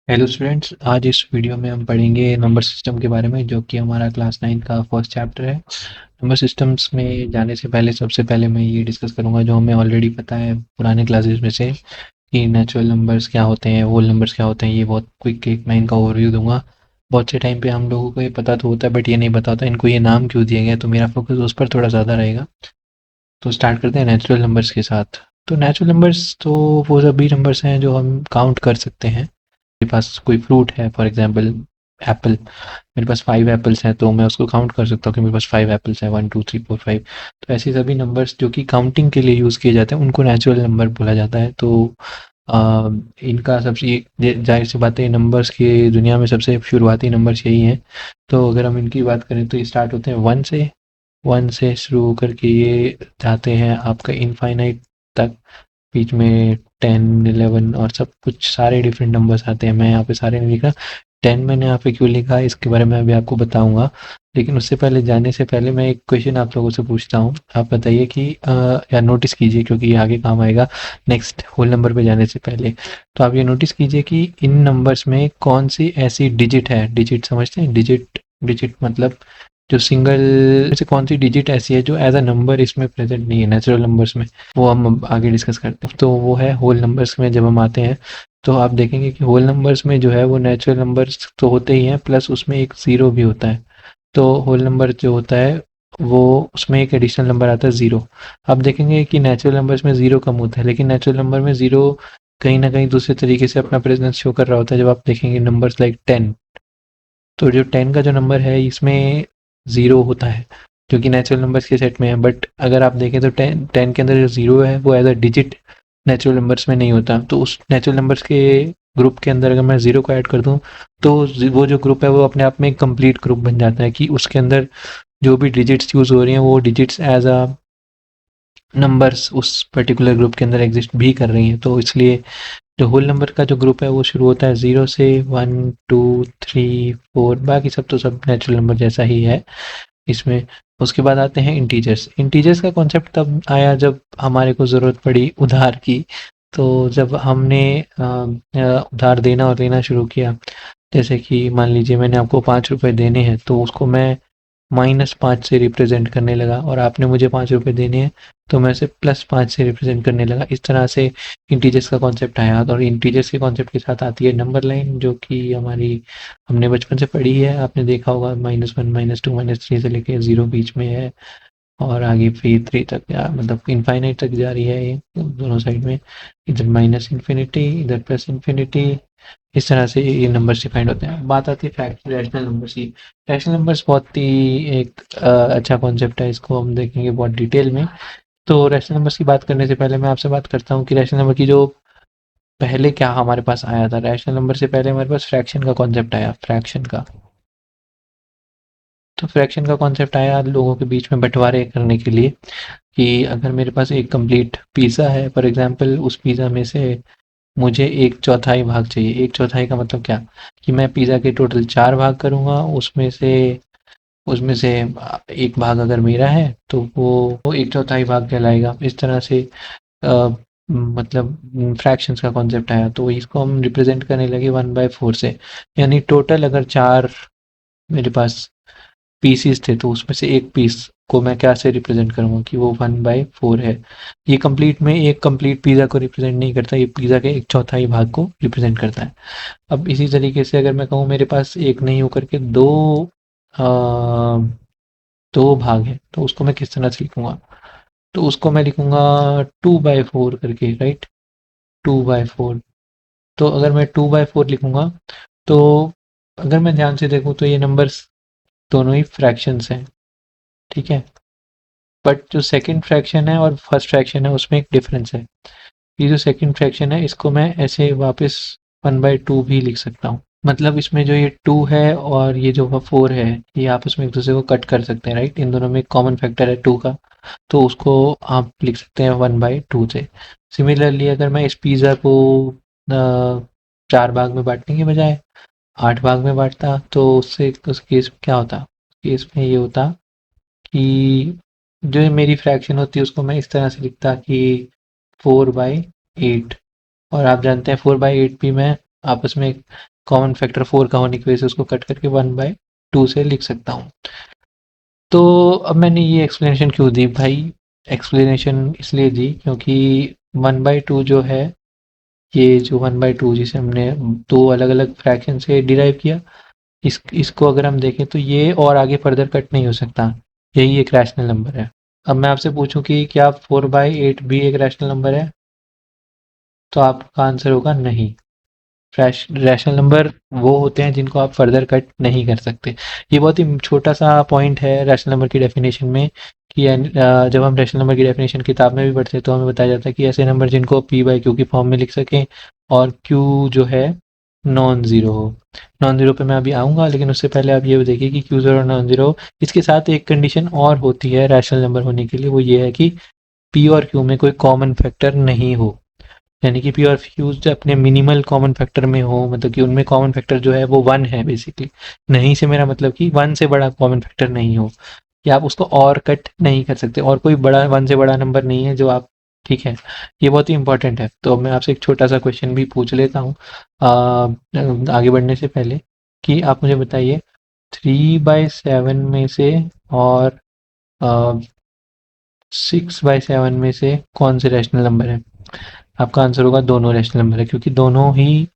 Hello students, आज इस video में हम पढ़ेंगे नंबर सिस्टम के बारे में, जो कि हमारा क्लास 9 का फर्स्ट चैप्टर है। नंबर सिस्टम्स में जाने से पहले सबसे पहले मैं ये डिस्कस करूंगा जो हमें ऑलरेडी पता है पुराने क्लासेस में से, कि नेचुरल नंबर्स क्या होते हैं, होल नंबर्स क्या होते हैं। ये बहुत क्विक एक मैं इनका ओवरव्यू दूंगा। बहुत से टाइम पे हम लोगों को ये पता तो होता है, बट ये नहीं पता होता इनको ये नाम क्यों दिया गया, तो मेरा फोकस उस पर थोड़ा ज़्यादा रहेगा। तो स्टार्ट करते हैं नेचुरल नंबर्स के साथ। तो नेचुरल नंबर्स तो वो सभी नंबर्स हैं जो हम काउंट कर सकते हैं। मेरे पास कोई फ्रूट है, फॉर एग्जांपल एप्पल। मेरे पास 5 एप्पल्स हैं, तो मैं उसको काउंट कर सकता हूँ कि मेरे पास 5 एप्पल्स हैं, 1 2 3 4 5। तो ऐसे सभी नंबर्स जो कि काउंटिंग के लिए यूज़ किए जाते हैं उनको नेचुरल नंबर बोला जाता है। तो आ, इनका सबसे जाहिर सी बात है, नंबर्स की दुनिया में सबसे शुरुआती नंबर्स यही हैं। तो अगर हम इनकी बात करें तो ये स्टार्ट होते हैं 1 से। 1 से शुरू होकर के ये जाते हैं आपका इनफाइनाइट तक। बीच में 10 11 और सब कुछ सारे डिफरेंट नंबर्स आते हैं। मैं यहाँ पे सारे नहीं लिख रहा। 10 मैंने यहाँ पे क्यों लिखा है इसके बारे में अभी आपको बताऊंगा। लेकिन उससे पहले जाने से पहले मैं एक क्वेश्चन आप लोगों से पूछता हूँ। आप बताइए कि या नोटिस कीजिए, क्योंकि ये आगे काम आएगा नेक्स्ट होल नंबर पे जाने से पहले। तो आप ये नोटिस कीजिए कि इन नंबर्स में कौन सी ऐसी डिजिट है। डिजिट समझते हैं? डिजिट डिजिट मतलब जो सिंगल से कौन सी डिजिट ऐसी है जो एज अ नंबर इसमें प्रेजेंट नहीं है नेचुरल नंबर्स में। वो हम अब आगे डिस्कस करते हैं। तो वो है होल नंबर्स में। जब हम आते हैं तो आप देखेंगे कि होल नंबर्स में जो है वो नेचुरल नंबर्स तो होते ही हैं, प्लस उसमें एक ज़ीरो भी होता है। तो होल नंबर जो होता है वो उसमें एक एडिशनल नंबर आता है ज़ीरो। आप देखेंगे कि नेचुरल नंबर्स में ज़ीरो कम होता है, लेकिन नेचुरल नंबर में ज़ीरो कहीं ना कहीं दूसरे तरीके से अपना प्रेजेंस शो कर रहा होता है। जब आप देखेंगे नंबर्स लाइक 10, तो जो 10 का जो नंबर है इसमें ज़ीरो होता है, जो कि नेचुरल नंबर्स के सेट में है। बट अगर आप देखें तो 10 के अंदर जो ज़ीरो है वो as a digit natural numbers में नहीं होता। तो उस नेचुरल नंबर्स के ग्रुप के अंदर अगर मैं ज़ीरो को ऐड कर दूं, तो वो जो ग्रुप है वो अपने आप में एक कंप्लीट ग्रुप बन जाता है, कि उसके अंदर जो भी डिजिट्स यूज़ हो रही हैं वो डिजिट्स एज अ नंबर्स उस पर्टिकुलर ग्रुप के अंदर एग्जिस्ट भी कर रही हैं। तो इसलिए जो होल नंबर का जो ग्रुप है वो शुरू होता है ज़ीरो से, 1 2 3 4। बाकी सब तो सब नेचुरल नंबर जैसा ही है इसमें। उसके बाद आते हैं इंटीजर्स। इंटीजर्स का कॉन्सेप्ट तब आया जब हमारे को ज़रूरत पड़ी उधार की। तो जब हमने उधार देना और लेना शुरू किया, जैसे कि मान लीजिए मैंने आपको 5 रुपए देने हैं, तो उसको मैं -5 से रिप्रेजेंट करने लगा, और आपने मुझे 5 रुपए देने हैं तो मैं उसे +5 से रिप्रेजेंट करने लगा। इस तरह से इंटीजर्स का कॉन्सेप्ट आया। और इंटीजर्स के कॉन्सेप्ट के साथ आती है नंबर लाइन, जो कि हमारी हमने बचपन से पढ़ी है। आपने देखा होगा -1 -2 -3 से लेके ज़ीरो बीच में है, और आगे फिर 3 तक मतलब इनफाइनाइट तक जा रही है ये दोनों साइड में। इधर माइनस इन्फिनिटी, इधर प्लस इन्फिनिटी। इस तरह से ये नंबर्स डिफाइंड होते हैं। बात आती है फैक्ट रैशनल नंबर्स की। रैशनल नंबर्स बहुत ही एक अच्छा कॉन्सेप्ट है, इसको हम देखेंगे बहुत डिटेल में। तो रैशनल नंबर्स की बात करने से पहले मैं आपसे बात करता हूँ कि रैशनल नंबर की जो पहले क्या हमारे पास आया था। रैशनल नंबर से पहले हमारे पास फ्रैक्शन का कॉन्सेप्ट आया, फ्रैक्शन का। तो फ्रैक्शन का कॉन्सेप्ट आया लोगों के बीच में बंटवारे करने के लिए, कि अगर मेरे पास एक कंप्लीट पिज़्ज़ा है फॉर एग्जांपल, उस पिज़्ज़ा में से मुझे एक चौथाई भाग चाहिए। एक चौथाई का मतलब क्या, कि मैं पिज़्ज़ा के टोटल 4 भाग करूँगा, उसमें से एक भाग अगर मेरा है तो वो एक चौथाई भाग कहलाएगा। इस तरह से अ, मतलब फ्रैक्शंस का कॉन्सेप्ट आया, तो इसको हम रिप्रेजेंट करने लगे 1/4 से। यानी टोटल अगर 4 मेरे पास पीसीस थे, तो उसमें से एक पीस को मैं क्या से रिप्रेजेंट करूंगा, कि वो 1/4 है। ये कंप्लीट में एक कंप्लीट पिज़्ज़ा को रिप्रेजेंट नहीं करता, ये पिज़्ज़ा के एक चौथाई भाग को रिप्रेजेंट करता है। अब इसी तरीके से अगर मैं कहूँ मेरे पास एक नहीं होकर के अ, दो भाग हैं, तो उसको मैं किस तरह से लिखूंगा? तो उसको मैं लिखूंगा 2/4 करके, राइट? 2/4। तो अगर मैं 2/4 लिखूंगा, तो अगर मैं ध्यान से देखूं तो ये नंबर्स दोनों ही फ्रैक्शंस हैं, ठीक है। बट जो सेकंड फ्रैक्शन है और फर्स्ट फ्रैक्शन है उसमें एक डिफरेंस है। ये जो सेकंड फ्रैक्शन है इसको मैं ऐसे वापस 1/2 भी लिख सकता हूँ। मतलब इसमें जो ये 2 है और ये जो 4 है, ये आपस में एक दूसरे को कट कर सकते हैं, राइट? इन दोनों में एक कॉमन फैक्टर है 2 का, तो उसको आप लिख सकते हैं 1/2 से। सिमिलरली अगर मैं इस पिज़्ज़ा को 4 भाग में बांटने के बजाय 8 भाग में बांटता, तो उससे उस केस में क्या होता? केस में ये होता कि जो ये मेरी फ्रैक्शन होती है उसको मैं इस तरह से लिखता कि 4/8। और आप जानते हैं 4/8 भी मैं आपस में कॉमन फैक्टर 4 का होने की वजह से उसको कट करके 1/2 से लिख सकता हूँ। तो अब मैंने ये एक्सप्लेनेशन क्यों दी भाई? एक्सप्लेनेशन इसलिए दी क्योंकि 1/2 जो है, ये जो 1/2 जिसे हमने दो अलग अलग फ्रैक्शन से डिराइव किया, इसको अगर हम देखें तो ये और आगे फर्दर कट नहीं हो सकता। यही एक रैशनल नंबर है। अब मैं आपसे पूछूं कि क्या 4/8 भी एक रैशनल नंबर है, तो आपका आंसर होगा नहीं। रैशनल नंबर वो होते हैं जिनको आप फर्दर कट नहीं कर सकते। ये बहुत ही छोटा सा पॉइंट है रैशनल नंबर की डेफिनेशन में कि जब हम रैशनल नंबर की डेफिनेशन किताब में भी पढ़ते हैं तो हमें बताया जाता है कि ऐसे नंबर जिनको पी बाई क्यू की फॉर्म में लिख सकें और क्यू जो है नॉन ज़ीरो हो। नॉन ज़ीरो पे मैं अभी आऊँगा, लेकिन उससे पहले आप ये देखिए कि क्यू ज़ीरो नॉन ज़ीरो, इसके साथ एक कंडीशन और होती है रैशनल नंबर होने के लिए, वो ये है कि पी और क्यू में कोई कॉमन फैक्टर नहीं हो। यानी कि पी और क्यू अपने मिनिमल कॉमन फैक्टर में हो, मतलब कि उनमें कॉमन फैक्टर जो है वो 1 है बेसिकली। नहीं से मेरा मतलब कि 1 से बड़ा कॉमन फैक्टर नहीं हो, कि आप उसको और कट नहीं कर सकते, और कोई बड़ा 1 से बड़ा नंबर नहीं है जो आप, ठीक है। ये बहुत ही इंपॉर्टेंट है। तो मैं आपसे एक छोटा सा क्वेश्चन भी पूछ लेता हूँ आगे बढ़ने से पहले, कि आप मुझे बताइए 3/7 में से और 6/7 में से कौन से रैशनल नंबर है? आपका आंसर होगा दोनों रैशनल नंबर है, क्योंकि दोनों ही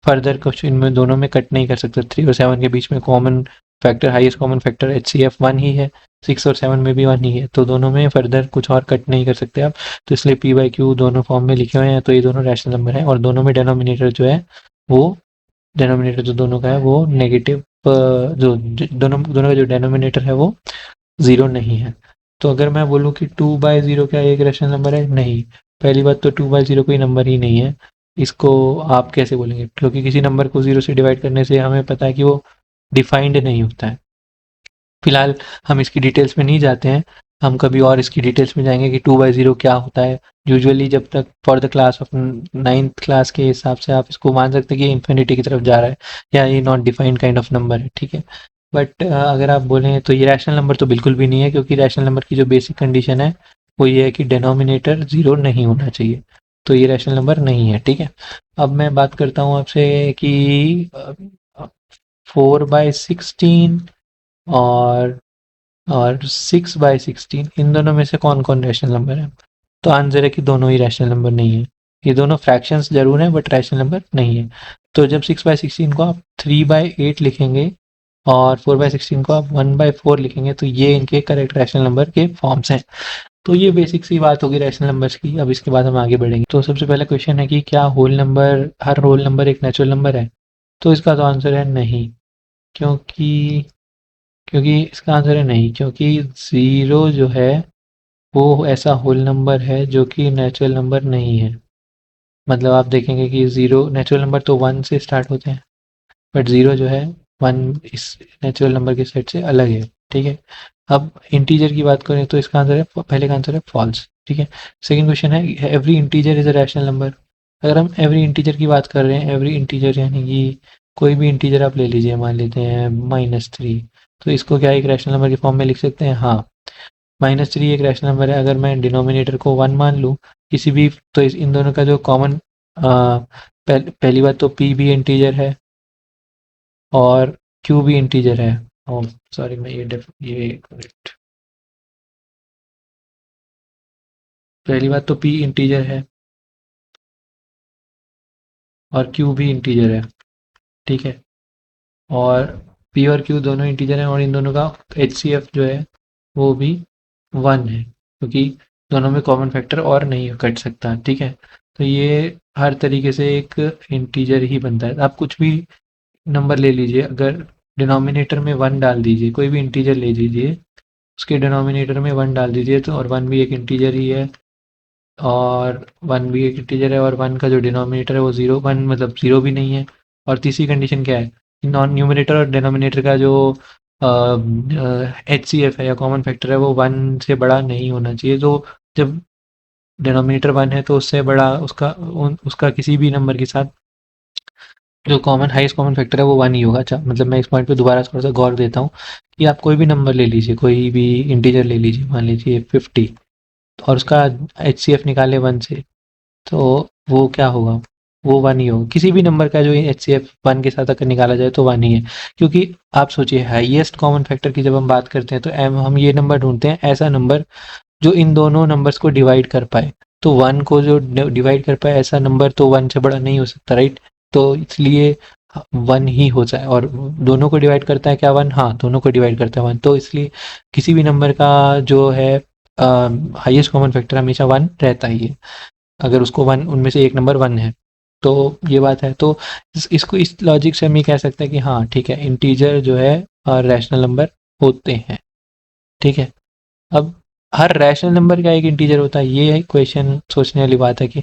फर्दर कुछ इनमें दोनों में कट नहीं कर सकते। 3 और 7 के बीच में common factor, highest common factor HCF 1 ही है, 6 और 7 में भी 1 ही है, तो दोनों में फर्दर कुछ और कट नहीं कर सकते आप। तो इसलिए पी बाई क्यू दोनों फॉर्म में लिखे हुए हैं, तो ये दोनों रैशनल नंबर है, और दोनों में डेनोमिनेटर जो है वो, डेनोमिनेटर जो दोनों का है वो नेगेटिव, जो दोनों दोनों का जो डेनोमिनेटर है वो ज़ीरो नहीं है। तो अगर मैं बोलूँ कि 2/0 क्या एक रैशनल नंबर है? नहीं। पहली बात तो 2/0 कोई नंबर ही नहीं है। इसको आप कैसे बोलेंगे? क्योंकि किसी नंबर को 0 से डिवाइड करने से हमें पता है कि वो डिफाइंड नहीं होता है। फिलहाल हम इसकी डिटेल्स में नहीं जाते हैं, हम कभी और इसकी डिटेल्स में जाएंगे कि 2/0 क्या होता है। यूजुअली जब तक for the class of 9th class के हिसाब से आप इसको मान सकते हैं कि इन्फिनिटी की तरफ जा रहा है, या ये not defined kind of number है, ठीक है। बट अगर आप बोलें तो ये रैशनल नंबर तो बिल्कुल भी नहीं है, क्योंकि रैशनल नंबर की जो बेसिक कंडीशन है वो ये है कि डिनोमिनेटर ज़ीरो नहीं होना चाहिए। तो ये रैशनल नंबर नहीं है, ठीक है। अब मैं बात करता हूँ आपसे कि 4/16 और 6/16, इन दोनों में से कौन कौन रैशनल नंबर है? तो आंसर है कि दोनों ही रैशनल नंबर नहीं है। ये दोनों फ्रैक्शंस जरूर हैं बट रैशनल नंबर नहीं है। तो जब 6/16 को आप 3/8 लिखेंगे और 4/16 को आप 1/4 लिखेंगे, तो ये इनके करेक्ट रैशनल नंबर के फॉर्म्स हैं। तो ये बेसिक सी बात होगी रैशनल नंबर्स की। अब इसके बाद हम आगे बढ़ेंगे। तो सबसे पहला क्वेश्चन है कि क्या होल नंबर, हर होल नंबर एक नेचुरल नंबर है? तो इसका तो आंसर है नहीं। क्योंकि क्योंकि इसका आंसर है नहीं, क्योंकि ज़ीरो जो है वो ऐसा होल नंबर है जो कि नेचुरल नंबर नहीं है। मतलब आप देखेंगे कि ज़ीरो, नेचुरल नंबर तो 1 से स्टार्ट होते हैं, बट ज़ीरो जो है 1 इस नेचुरल नंबर के सेट से अलग है, ठीक है। अब इंटीजर की बात करें तो इसका आंसर है, पहले का आंसर है फॉल्स, ठीक है। सेकंड क्वेश्चन है every integer is a rational number. अगर हम एवरी इंटीजर की बात कर रहे हैं, एवरी इंटीजर यानी कि कोई भी इंटीजर आप ले लीजिए, मान लेते हैं -3, तो इसको क्या एक रैशनल नंबर के फॉर्म में लिख सकते हैं? हाँ, -3 एक रैशनल नंबर है अगर मैं डिनोमिनेटर को 1 मान लूँ किसी भी। तो इन दोनों का जो कॉमन, पहली बात तो p भी इंटीजर है और q भी इंटीजर है। ओह सॉरी, मैं ये करेक्ट, पहली बात तो p इंटीजर है और q भी इंटीजर है, ठीक है। और p और q दोनों इंटीजर हैं, और इन दोनों का HCF जो है वो भी 1 है, क्योंकि दोनों में कॉमन फैक्टर और नहीं कट सकता, ठीक है। तो ये हर तरीके से एक इंटीजर ही बनता है। आप कुछ भी नंबर ले लीजिए, अगर डिनोमिनेटर में 1 डाल दीजिए, कोई भी इंटीजर ले लीजिए, उसके डिनोमिनेटर में 1 डाल दीजिए, तो और 1 भी एक इंटीजर ही है, और 1 भी एक इंटीजर है, और 1 का जो डिनोमिनेटर है वो 0, 1 मतलब 0 भी नहीं है। और तीसरी कंडीशन क्या है? नॉन न्यूमरेटर और डिनोमिनेटर का जो HCF है या कॉमन फैक्टर है वो 1 से बड़ा नहीं होना चाहिए। तो जब डिनोमिनेटर 1 है तो उससे बड़ा उसका किसी भी नंबर के साथ जो कॉमन हाईएस्ट कॉमन फैक्टर है वो 1 ही होगा। अच्छा, मतलब मैं इस पॉइंट पे दोबारा थोड़ा सा गौर देता हूँ कि आप कोई भी नंबर ले लीजिए, कोई भी इंटीजर ले लीजिए, मान लीजिए 50, और उसका HCF निकाले 1 से, तो वो क्या होगा? वो वन ही हो। किसी भी नंबर का जो HCF वन के साथ अगर निकाला जाए तो वन ही है, क्योंकि आप सोचिए हाईएस्ट कॉमन फैक्टर की जब हम बात करते हैं तो हम ये नंबर ढूंढते हैं, ऐसा नंबर जो इन दोनों नंबर्स को डिवाइड कर पाए। तो वन को जो डिवाइड कर पाए ऐसा नंबर तो वन से बड़ा नहीं हो सकता, राइट। तो इसलिए वन ही हो जाए। और दोनों को डिवाइड करता है क्या वन? हाँ, दोनों को डिवाइड करता है वन। तो इसलिए किसी भी नंबर का जो है हाईएस्ट कॉमन फैक्टर हमेशा वन रहता ही है, अगर उसको वन, उनमें से एक नंबर वन है। तो ये बात है। तो इसको इस लॉजिक से हम ये कह सकते हैं कि हाँ ठीक है, इंटीजर जो है रैशनल नंबर होते हैं। ठीक है। अब हर रैशनल नंबर का एक इंटीजर होता है, ये क्वेश्चन सोचने वाली बात है कि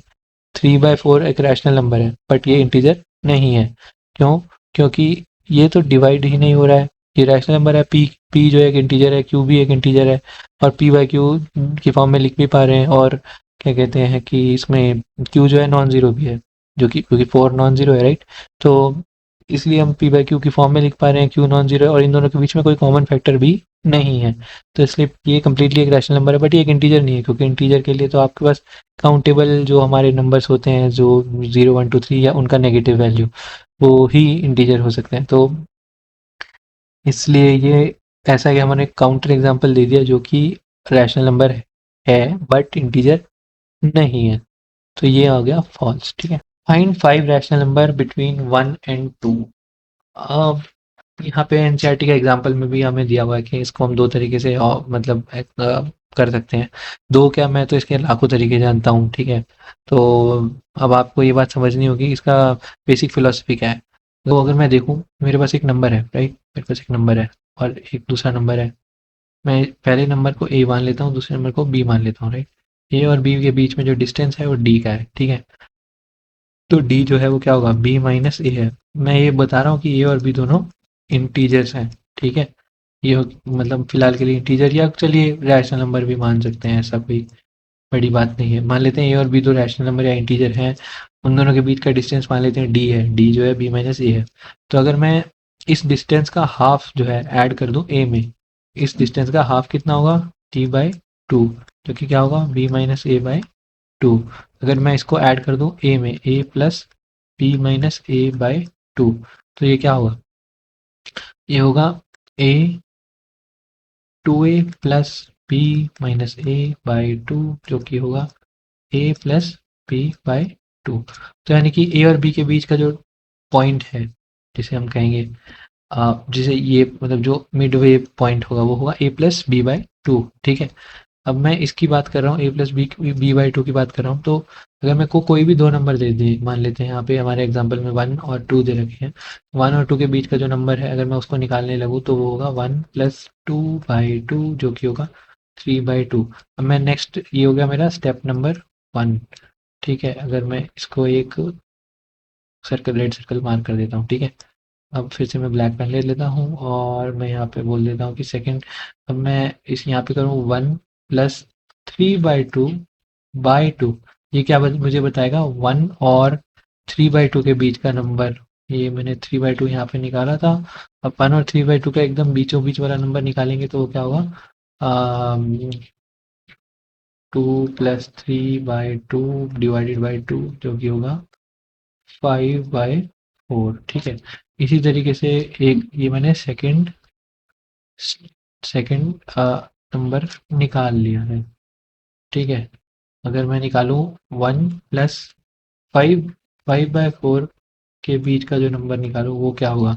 3/4 एक रैशनल नंबर है बट ये इंटीजर नहीं है। क्यों? क्योंकि ये तो डिवाइड ही नहीं हो रहा है। ये रैशनल नंबर है, पी जो एक इंटीजर है, क्यू भी एक इंटीजर है, और p/q की फॉर्म में लिख भी पा रहे हैं। और क्या कहते हैं कि इसमें q जो है नॉन जीरो भी है, जो कि क्योंकि 4 नॉन जीरो है, राइट। तो इसलिए हम p/q की फॉर्म में लिख पा रहे हैं, q नॉन जीरो है और इन दोनों के बीच में कोई कॉमन फैक्टर भी नहीं है। तो इसलिए ये कम्प्लीटली एक रैशनल नंबर है, बट ये एक इंटीजर नहीं है, क्योंकि इंटीजर के लिए तो आपके पास काउंटेबल जो हमारे नंबर्स होते हैं, जो 0 1 2 3 या उनका नेगेटिव वैल्यू, वो ही इंटीजर हो सकते हैं। तो इसलिए ये ऐसा कि हमने काउंटर एग्जांपल दे दिया जो कि रैशनल नंबर है बट इंटीजर नहीं है। तो ये आ गया फॉल्स। ठीक है। Find 5 rational number between 1 and 2। अब यहाँ पे एनसीईआरटी का एग्जांपल में भी हमें दिया हुआ है कि इसको हम दो तरीके से मतलब कर सकते हैं। दो क्या, मैं तो इसके लाखों तरीके जानता हूँ। ठीक है। तो अब आपको ये बात समझनी होगी इसका बेसिक फिलोसफी क्या है। तो अगर मैं देखूँ, मेरे पास एक नंबर है, राइट, मेरे पास एक नंबर है और एक दूसरा नंबर है। मैं पहले नंबर को ए मान लेता हूँ, दूसरे नंबर को बी मान लेता हूँ, राइट। ए और बी के बीच में जो डिस्टेंस है वो डी का है। ठीक है। तो डी जो है वो क्या होगा? बी माइनस ए है। मैं ये बता रहा हूँ कि ए और बी दोनों इंटीजर्स हैं। ठीक है। ये मतलब फिलहाल के लिए इंटीजर, या चलिए रैशनल नंबर भी मान सकते हैं, ऐसा कोई बड़ी बात नहीं है। मान लेते हैं ए और बी दो रैशनल नंबर या इंटीजर हैं, उन दोनों के बीच का डिस्टेंस मान लेते हैं डी है। डी जो है बी माइनस ए है। तो अगर मैं इस डिस्टेंस का हाफ जो है ऐड कर दूं ए में, इस डिस्टेंस का हाफ कितना होगा? t/2, जो कि क्या होगा? b minus A by two. अगर मैं इसको ऐड कर दूं ए में, a plus B minus A by two, तो ये क्या होगा? ये होगा a 2a plus B minus A by two, जो कि होगा a plus B by two. तो यानी कि a और b के बीच का जो पॉइंट है, जिसे हम कहेंगे जिसे ये मतलब जो मिड वे पॉइंट होगा वो होगा a plus B by two. ठीक है। अब मैं इसकी बात कर रहा हूँ, a plus B by two की बात कर रहा हूँ। तो अगर मेरे को कोई भी दो नंबर दे दे, मान लेते हैं यहाँ पे हमारे एग्जांपल में 1 और 2 दे रखे हैं। 1 और 2 के बीच का जो नंबर है, अगर मैं उसको निकालने लगूँ तो वो होगा 1 प्लस 2/2, जो कि होगा 3/2। अब मैं नेक्स्ट, ये हो गया मेरा स्टेप नंबर 1। ठीक है। अगर मैं इसको एक सर्कल, रेड सर्कल मार्क कर देता हूँ। ठीक है। अब फिर से मैं ब्लैक पेन ले लेता हूँ और मैं यहाँ पे बोल देता हूँ कि सेकंड। अब मैं इस यहाँ पे करूँ 1 प्लस 3/2/2। ये क्या मुझे बताएगा? 1 और 3/2 के बीच का नंबर। ये मैंने 3/2 यहाँ पे निकाला था। अब 1 और 3/2 का एकदम बीचों बीच वाला नंबर निकालेंगे तो वो क्या होगा? 2 प्लस 3/2 डिवाइडेड बाई 2, जो कि होगा 5/4। ठीक है। इसी तरीके से एक ये मैंने सेकंड नंबर निकाल लिया है। ठीक है। अगर मैं निकालूं 1 प्लस 5/4 के बीच का जो नंबर निकालूं वो क्या होगा?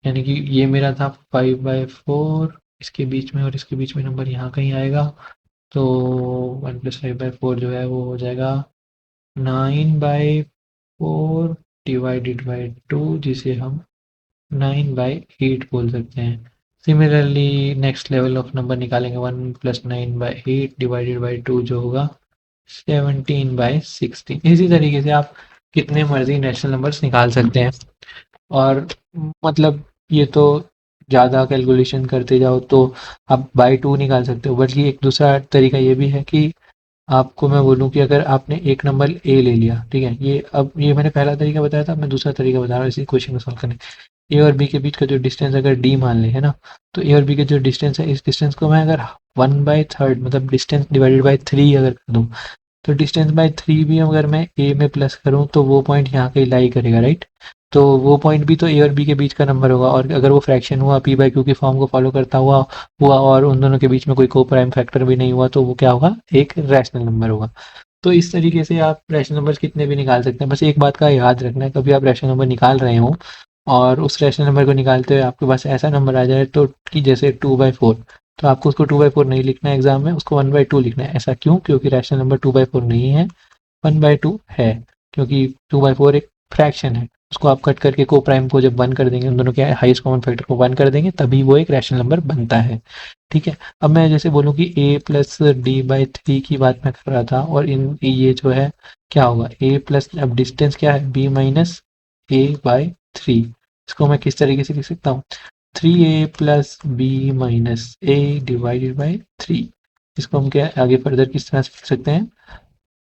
यानी कि ये मेरा था 5/4, इसके बीच में और इसके बीच में नंबर यहाँ कहीं आएगा। तो 1 प्लस 5/4 जो है वो हो जाएगा 9/4 डिवाइडेड बाई 2, जिसे हम 9/8 बोल सकते हैं। Similarly next level of number निकालेंगे, 1 प्लस 9/8 डिवाइडेड बाई 2, जो होगा 17/16। इसी तरीके से आप कितने मर्जी नेचुरल नंबर्स निकाल सकते हैं। और मतलब ये तो ज़्यादा कैलकुलेशन करते जाओ तो आप बाई टू निकाल सकते हो। बल्कि एक दूसरा तरीका ये भी है कि आपको मैं बोलूँ कि अगर आपने एक नंबर ए ले लिया, ठीक है, ये अब ये मैंने पहला तरीका बताया था, मैं दूसरा तरीका बता रहा हूँ इसी क्वेश्चन को सॉल्व करने। ए और बी के बीच का जो डिस्टेंस अगर डी मान ले, है ना, तो ए और बी के जो डिस्टेंस है, इस डिस्टेंस को मैं अगर 1/3 मतलब डिस्टेंस डिवाइडेड बाई 3 अगर कर दूँ, तो डिस्टेंस बाय 3 भी अगर मैं ए में प्लस करूँ तो वो पॉइंट यहाँ कहीं लाई करेगा, राइट। तो वो पॉइंट भी तो ए और बी के बीच का नंबर होगा, और अगर वो फ्रैक्शन हुआ पी बाई क्यू की फॉर्म को फॉलो करता हुआ हुआ और उन दोनों के बीच में कोई को प्राइम फैक्टर भी नहीं हुआ, तो वो क्या होगा, एक रैशनल नंबर होगा। तो इस तरीके से आप रैशनल नंबर्स कितने भी निकाल सकते हैं। बस एक बात का याद रखना है, कभी आप रैशनल नंबर निकाल रहे हो और उस रैशनल नंबर को निकालते हुए आपके पास ऐसा नंबर आ जाए तो कि जैसे 2/4, तो आपको उसको 2/4 नहीं लिखना है एग्जाम में, उसको 1/2 लिखना है। ऐसा क्यों? क्योंकि रैशनल नंबर 2/4 नहीं है, 1/2 है। क्योंकि 2/4 एक फ्रैक्शन है, उसको आप कट करके को प्राइम को जब वन कर देंगे, उन दोनों के हाईएस्ट कॉमन फैक्टर को वन कर देंगे, तभी वो एक रैशनल नंबर बनता है। ठीक है। अब मैं जैसे बोलूँ कि a plus D by three की बात मैं कर रहा था, और इन ये जो है क्या होगा, a प्लस, अब डिस्टेंस क्या है, b minus A by three. इसको मैं किस तरीके से लिख सकता हूँ, 3a plus B minus A divided by three. इसको हम क्या आगे फर्दर किस तरह से लिख सकते हैं,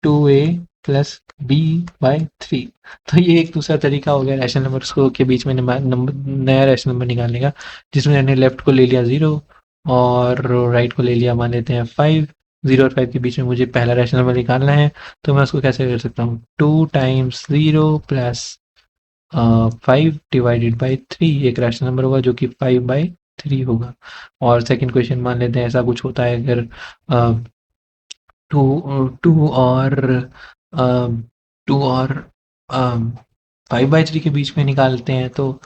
2a plus B by three. तो ये एक दूसरा तरीका हो गया रैशनल नंबर्स को के बीच में नंबर, नया रैशनल नंबर निकालने का, जिसमें मैंने लेफ्ट को ले लिया 0 और राइट को ले लिया, मान लेते हैं 5। 0 और 5 के बीच में मुझे पहला रैशनल नंबर निकालना है, तो मैं उसको कैसे कर सकता हूँ, 2 times 0 plus 5 divided by three, एक रैशनल नंबर होगा जो कि 5/3 होगा। और सेकंड क्वेश्चन मान लेते हैं ऐसा कुछ होता है, अगर टू टू और टू और 5/3 के बीच में निकालते हैं, तो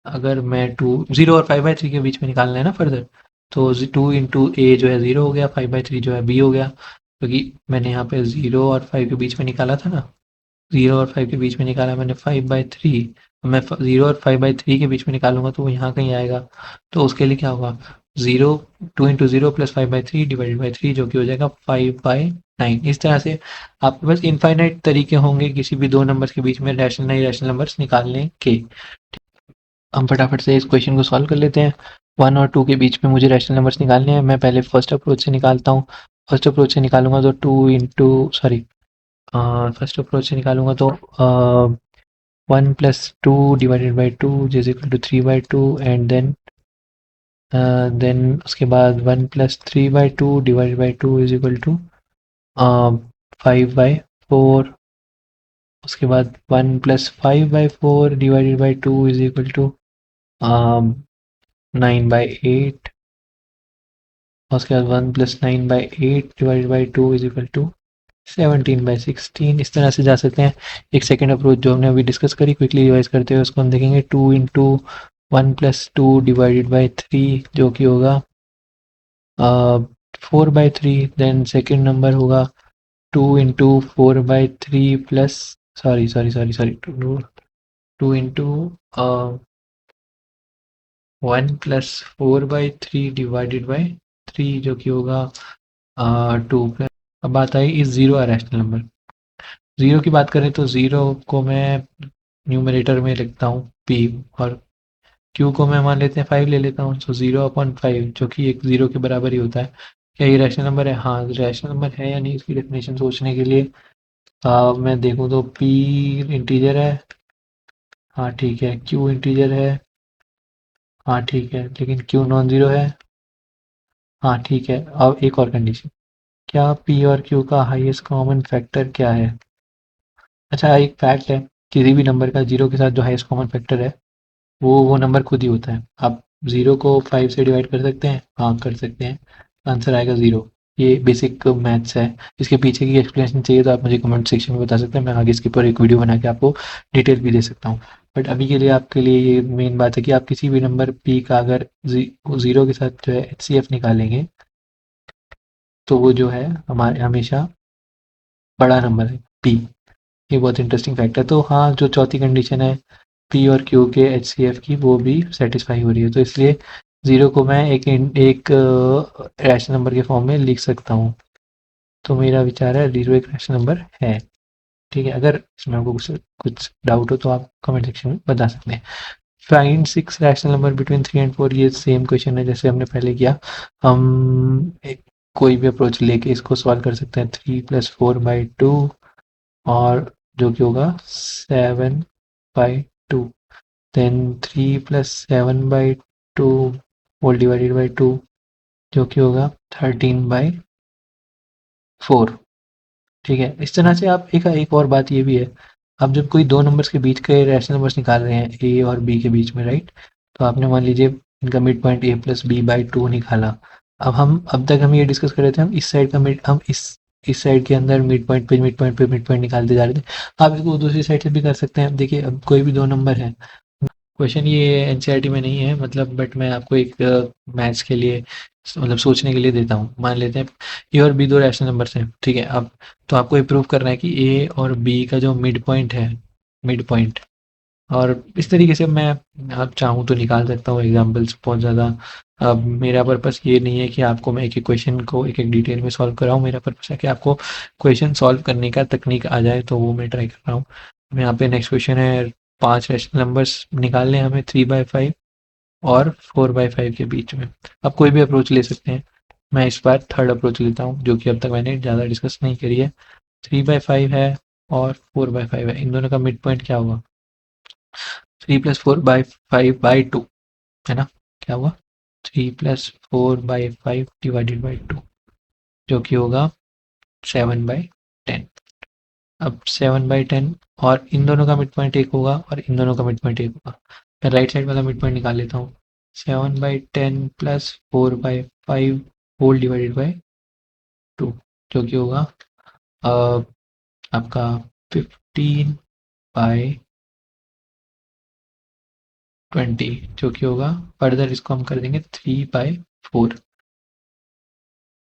अगर मैं 0 और 5/3 के बीच में निकालना है ना फर्दर, तो 2 इंटू ए जो है 0 हो गया, 5/3 जो है बी हो गया, क्योंकि मैंने यहाँ पे 0 और 5 के बीच में निकाला था ना, 0 और 5 के बीच में निकाला मैंने 5/3। मैं 0 और 5/3 के बीच में निकालूंगा तो वो यहाँ कहीं आएगा, तो उसके लिए क्या होगा, 0, 2 into 0 plus 5/3 divided by three, जो कि हो जाएगा 5/9। इस तरह से आपके पास इनफाइनाइट तरीके होंगे किसी भी दो नंबर्स के बीच में रैशनल नहीं रैशनल नंबर्स निकालने के। हम फटाफट से इस क्वेश्चन को सॉल्व कर लेते हैं। 1 और 2 के बीच में मुझे रैशनल नंबर्स निकालने हैं। मैं पहले फर्स्ट अप्रोच से निकालता हूँ। फर्स्ट अप्रोच से निकालूंगा तो फर्स्ट अप्रोच से निकालूंगा तो 1 + 2 divided by two is equal to 3/2, and then उसके बाद 1 + 3/2 divided by two is equal to 5/4। उसके बाद 1 + 5/4 divided by two is equal to 9/8। उसके बाद 1 + 9/8 divided by two is equal to 17/16। इस तरह से जा सकते हैं। एक सेकेंड अप्रोच जो हमने अभी डिस्कस करी, क्विकली रिवाइज करते हुए उसको हम देखेंगे, 2 इंटू 1 + 2 डिवाइडेड बाई थ्री, जो कि होगा 4/3। देन सेकेंड नंबर होगा 2 into 4/3 plus, sorry, two into 1 + 4/3 divided by three, जो कि होगा 2 प्लस। अब बात आई इस जीरो रैशनल नंबर। जीरो की बात करें तो जीरो को मैं न्यूमरेटर में लिखता हूँ पी, और क्यू को मैं मान लेते हैं 5 ले लेता हूँ, तो 0/5, जो कि एक जीरो के बराबर ही होता है। क्या ये रैशनल नंबर है? हाँ, रैशनल नंबर है या नहीं, इसकी डेफिनेशन सोचने के लिए मैं देखूँ तो पी इंटीजर है, हाँ ठीक है, क्यू इंटीजर है, हाँ ठीक है, लेकिन क्यू नॉन जीरो है, हाँ ठीक है। अब एक और कंडीशन, क्या पी और क्यू का हाईएस्ट कॉमन फैक्टर क्या है? अच्छा, एक फैक्ट है, किसी भी नंबर का जीरो के साथ जो हाईएस्ट कॉमन फैक्टर है वो नंबर खुद ही होता है। आप जीरो को 5 से डिवाइड कर सकते हैं, हाँ कर सकते हैं, आंसर आएगा जीरो। ये बेसिक मैथ्स है। इसके पीछे की एक्सप्लेनेशन चाहिए तो आप मुझे कमेंट सेक्शन में बता सकते हैं, मैं आगे इसके ऊपर एक वीडियो बना के आपको डिटेल भी दे सकता हूँ। बट अभी के लिए आपके लिए ये मेन बात है कि आप किसी भी नंबर पी का अगर जीरो के साथ जो है HCF निकालेंगे, तो वो जो है हमारे हमेशा बड़ा नंबर है पी। ये बहुत इंटरेस्टिंग फैक्ट है। तो हाँ, जो चौथी कंडीशन है पी और क्यू के HCF की, वो भी सेटिस्फाई हो रही है, तो इसलिए जीरो को मैं एक रैशनल नंबर के फॉर्म में लिख सकता हूँ। तो मेरा विचार है जीरो एक रैशनल नंबर है। ठीक है, अगर इसमें आपको कुछ डाउट हो तो आप कमेंट सेक्शन में बता सकते हैं। Find 6 rational number between 3 and 4, ये सेम क्वेश्चन है जैसे हमने पहले किया। हम कोई भी अप्रोच लेके इसको सॉल्व कर सकते हैं। 3 + 4/2, और जो कि होगा 7/2। Then 3 + 7/2 whole divided by two, जो कि होगा 13/4। ठीक है, इस तरह से आप एक और बात ये भी है, आप जब कोई दो नंबर्स के बीच के रैशनल नंबर्स निकाल रहे हैं ए और बी के बीच में, राइट? तो आपने मान लीजिए इनका mid point A plus B by two निकाला। अब तक हम ये डिस्कस कर रहे थे, हम इस साइड का मिड हम इस साइड के अंदर मिड पॉइंट निकालते जा रहे थे। आप इसको दूसरी साइड से भी कर सकते हैं। अब देखिए, अब कोई भी दो नंबर है, क्वेश्चन ये एनसीईआरटी में नहीं है मतलब, बट मैं आपको एक मैथ्स के लिए मतलब सोचने के लिए देता हूँ। मान लेते हैं ए और बी दो रैशनल नंबर्स हैं, ठीक है? अब तो आपको ये प्रूव करना है कि ए और बी का जो मिड पॉइंट है, मिड पॉइंट, और इस तरीके से मैं आप चाहूँ तो निकाल सकता हूँ एग्जाम्पल्स बहुत ज़्यादा। अब मेरा पर्पस ये नहीं है कि आपको मैं एक एक क्वेश्चन को एक एक डिटेल में सॉल्व कराऊँ, मेरा पर्पस है कि आपको क्वेश्चन सॉल्व करने का तकनीक आ जाए, तो वो मैं ट्राई कर रहा हूँ। यहाँ पे नेक्स्ट क्वेश्चन है, 5 रैशनल नंबर्स निकालने हैं हमें 3/5 और 4/5 के बीच में। आप कोई भी अप्रोच ले सकते हैं, मैं इस बार थर्ड अप्रोच लेता हूँ जो कि अब तक मैंने ज़्यादा डिस्कस नहीं करी है। 3/5 है और 4/5 है, इन दोनों का मिड पॉइंट क्या होगा? 3 + 4/5/2, है ना? क्या हुआ? 3 + 4/5 डिवाइडेड बाई 2, जो कि होगा 7/10। अब 7/10 और इन दोनों का मिड पॉइंट एक होगा और इन दोनों का मिड पॉइंट एक होगा। मैं राइट साइड वाला मिड पॉइंट निकाल लेता हूँ। 7/10 + 4/5 होल डिवाइडेड बाई 2, जो कि होगा आपका 15/20, जो कि होगा, फर्दर इसको हम कर देंगे 3/4।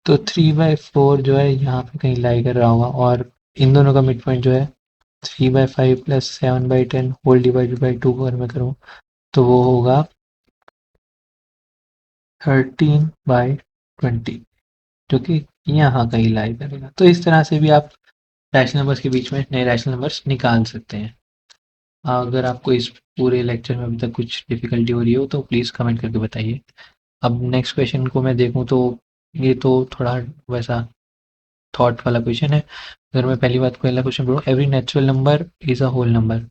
तो 3/4 जो है यहाँ पे कहीं लाई कर रहा होगा, और इन दोनों का मिड पॉइंट जो है 3/5 + 7/10 होल डिवाइडेड बाई 2 अगर मैं करूँ तो वो होगा 13/20, जो कि यहाँ कहीं लाई करेगा। तो इस तरह से भी आप रैशनल नंबर्स के बीच में नए रैशनल नंबर्स निकाल सकते हैं। अगर आपको इस पूरे लेक्चर में अभी तक कुछ डिफिकल्टी हो रही हो तो प्लीज़ कमेंट करके बताइए। अब नेक्स्ट क्वेश्चन को मैं देखूँ तो ये तो थोड़ा वैसा थॉट वाला क्वेश्चन है। अगर मैं पहला क्वेश्चन पढ़ूँ, every natural number is a whole number.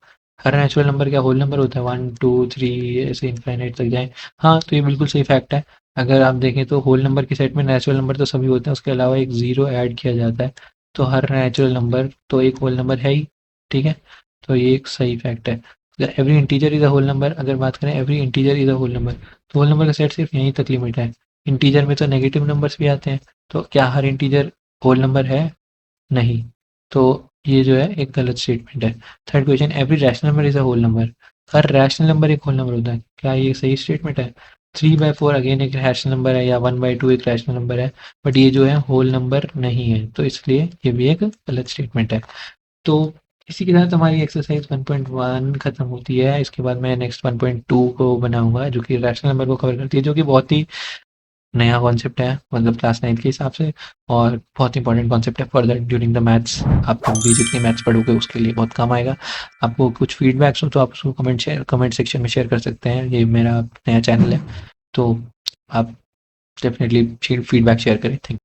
हर नेचुरल नंबर क्या होल नंबर होता है? 1 2 3 ऐसे इनफाइनाइट तक जाए। हाँ, तो ये बिल्कुल सही फैक्ट है। अगर आप देखें तो होल नंबर के सेट में नेचुरल नंबर तो सभी होते हैं, उसके अलावा एक ज़ीरो ऐड किया जाता है, तो हर नेचुरल नंबर तो एक होल नंबर है ही। ठीक है, तो ये एक सही फैक्ट है। अगर every integer is a whole number, अगर बात करें every integer is a whole number, तो होल नंबर का सेट सिर्फ यहीं तक लिमिट है। इंटीजर में तो नेगेटिव नंबर्स भी आते हैं, तो क्या हर इंटीजर होल नंबर है? नहीं। तो ये जो है एक गलत स्टेटमेंट है। Third question, every rational number is a whole number. हर रैशनल नंबर एक होल नंबर होता है, क्या ये सही स्टेटमेंट है? 3/4 अगेन एक रैशनल नंबर है, या 1/2 एक रैशनल नंबर है, बट ये जो है होल नंबर नहीं है, तो इसलिए ये भी एक गलत स्टेटमेंट है। तो इसी के साथ हमारी एक्सरसाइज 1.1 खत्म होती है। इसके बाद मैं नेक्स्ट 1.2 को बनाऊंगा, जो कि रैशनल नंबर को कवर करती है, जो कि बहुत ही नया कॉन्सेप्ट है मतलब क्लास 9 के हिसाब से, और बहुत इंपॉर्टेंट कॉन्सेप्ट है फर्दर ड्यूरिंग द मैथ्स। आप जब भी जितनी मैथ्स पढ़ोगे उसके लिए बहुत काम आएगा। आपको कुछ फीडबैक्स हो तो आप उसको कमेंट सेक्शन में शेयर कर सकते हैं। ये मेरा नया चैनल है, तो आप डेफिनेटली फीडबैक शेयर करें। थैंक